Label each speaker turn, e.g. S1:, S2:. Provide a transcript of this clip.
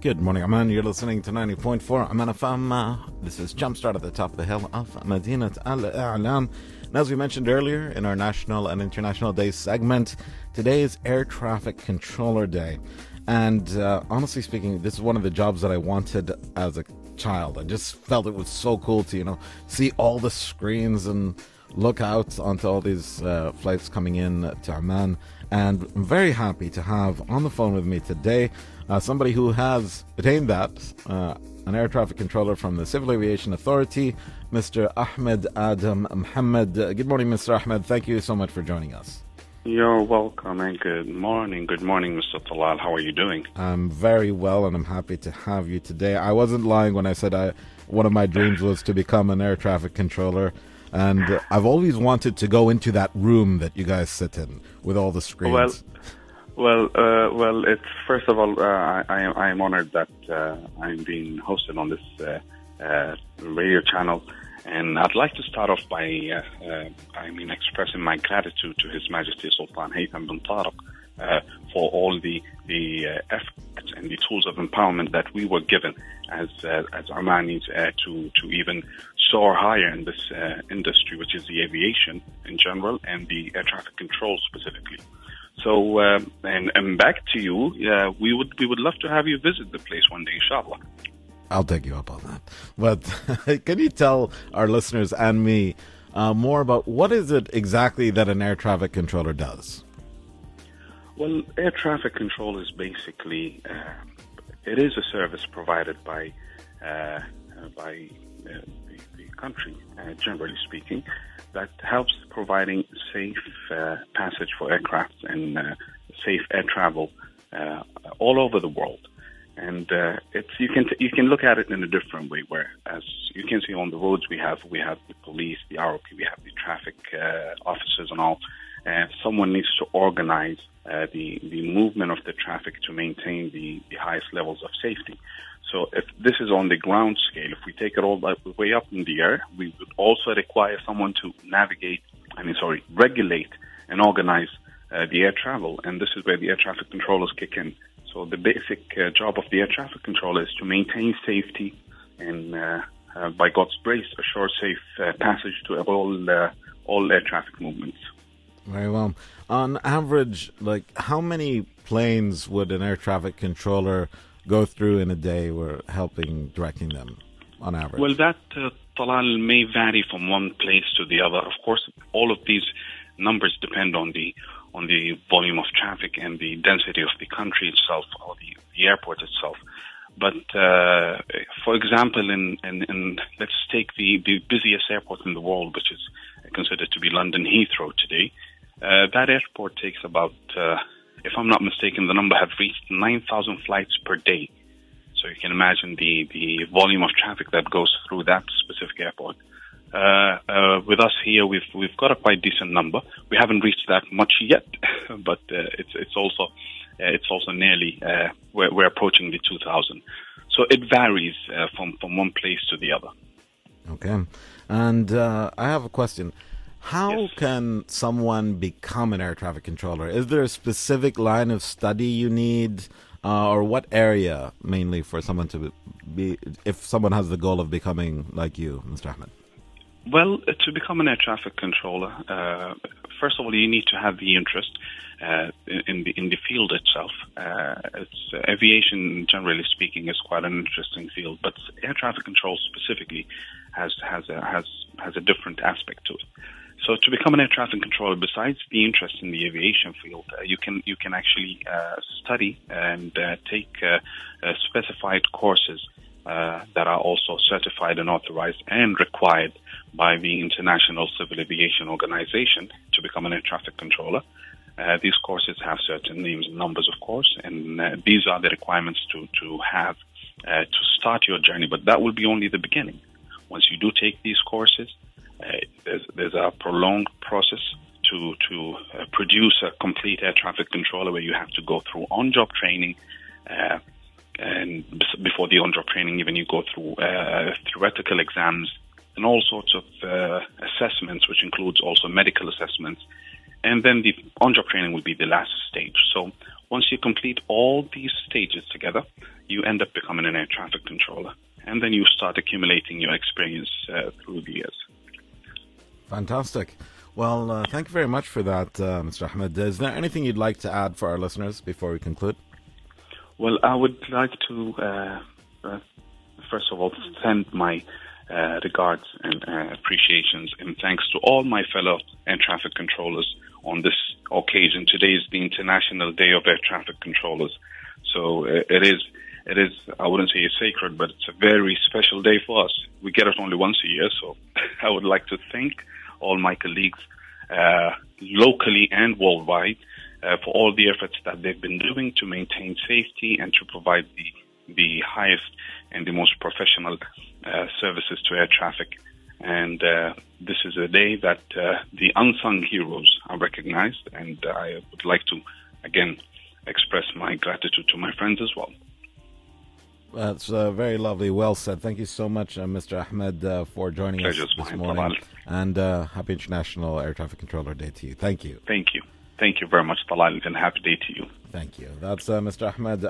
S1: Good morning, Oman. You're listening to 90.4 Oman FM. This is Jumpstart at the top of the hill of Madinat Al-A'lam. And as we mentioned earlier in our National and International Day segment, today is Air Traffic Controller Day. And honestly speaking, this is one of the jobs that I wanted as a child. I just felt it was so cool to, see all the screens and look out onto all these flights coming in to Oman. And I'm very happy to have on the phone with me today somebody who has attained that, an air traffic controller from the Civil Aviation Authority, Mr. Ahmed Adam Muhammad. Good morning, Mr. Ahmed. Thank you so much for joining us.
S2: You're welcome, and good morning. Good morning, Mr. Talal. How are you doing?
S1: I'm very well, and I'm happy to have you today. I wasn't lying when I said one of my dreams was to become an air traffic controller, and I've always wanted to go into that room that you guys sit in with all the screens.
S2: Well, it's first of all, I am honored that I'm being hosted on this radio channel, and I'd like to start off by, expressing my gratitude to His Majesty Sultan Haytham bin Tariq for all the efforts and the tools of empowerment that we were given as Omanis to even soar higher in this industry, which is the aviation in general and the air traffic control specifically. So, and back to you. We would love to have you visit the place one day, inshallah.
S1: I'll take you up on that. But can you tell our listeners and me more about what is it exactly that an air traffic controller does?
S2: Well, air traffic control is basically it is a service provided by the country, generally speaking, that helps providing safe passage for aircraft and safe air travel all over the world. And you can look at it in a different way. Where, as you can see on the roads, we have the police, the ROP, we have the traffic officers, and all. Someone needs to organize the movement of the traffic to maintain the highest levels of safety. So if this is on the ground scale, if we take it all the way up in the air, we would also require someone to regulate and organize the air travel. And this is where the air traffic controllers kick in. So the basic job of the air traffic controller is to maintain safety and, by God's grace, assure safe passage to all air traffic movements.
S1: Very well. On average, how many planes would an air traffic controller go through in a day? We're directing them on average.
S2: Well, that, Talal, may vary from one place to the other. Of course, all of these numbers depend on the volume of traffic and the density of the country itself or the airport itself. But for example, in let's take the busiest airport in the world, which is considered to be London Heathrow today. That airport takes about, if I'm not mistaken, the number have reached 9,000 flights per day. So you can imagine the volume of traffic that goes through that specific airport. With us here, we've got a quite decent number. We haven't reached that much yet, but it's also nearly we're approaching the 2,000. So it varies from one place to the other.
S1: Okay, and I have a question. How
S2: Yes.
S1: can someone become an air traffic controller? Is there a specific line of study you need, or what area mainly for someone to be, if someone has the goal of becoming like you, Mr. Ahmed?
S2: Well, to become an air traffic controller, first of all, you need to have the interest in the field itself. Aviation, generally speaking, is quite an interesting field, but air traffic control specifically has a different aspect to it. So to become an air traffic controller, besides the interest in the aviation field, you can actually study and take specified courses that are also certified and authorized and required by the International Civil Aviation Organization to become an air traffic controller. These courses have certain names and numbers, of course, and these are the requirements to have to start your journey. But that will be only the beginning. Once you do take these courses, there's a prolonged process to produce a complete air traffic controller, where you have to go through on-job training, and before the on-job training, even you go through theoretical exams and all sorts of assessments, which includes also medical assessments. And then the on-job training will be the last stage. So Once you complete all these stages together, you end up becoming an air traffic controller. And then you start accumulating your experience through the years.
S1: Fantastic. Well, thank you very much for that, Mr. Ahmed. Is there anything you'd like to add for our listeners before we conclude?
S2: Well, I would like to, first of all, send my regards and appreciations and thanks to all my fellow air traffic controllers on this occasion. Today is the International Day of Air Traffic Controllers. So it is, I wouldn't say it's sacred, but it's a very special day for us. We get it only once a year, so I would like to thank all my colleagues locally and worldwide for all the efforts that they've been doing to maintain safety and to provide the highest and the most professional services to air traffic. And this is a day that the unsung heroes are recognized, and I would like to, again, express my gratitude to my friends as well.
S1: That's very lovely. Well said. Thank you so much, Mr. Ahmed, for joining us this morning. And happy International Air Traffic Controller Day to you. Thank you.
S2: Thank you. Thank you very much, Talal, and happy day to you.
S1: Thank you. That's Mr. Ahmed.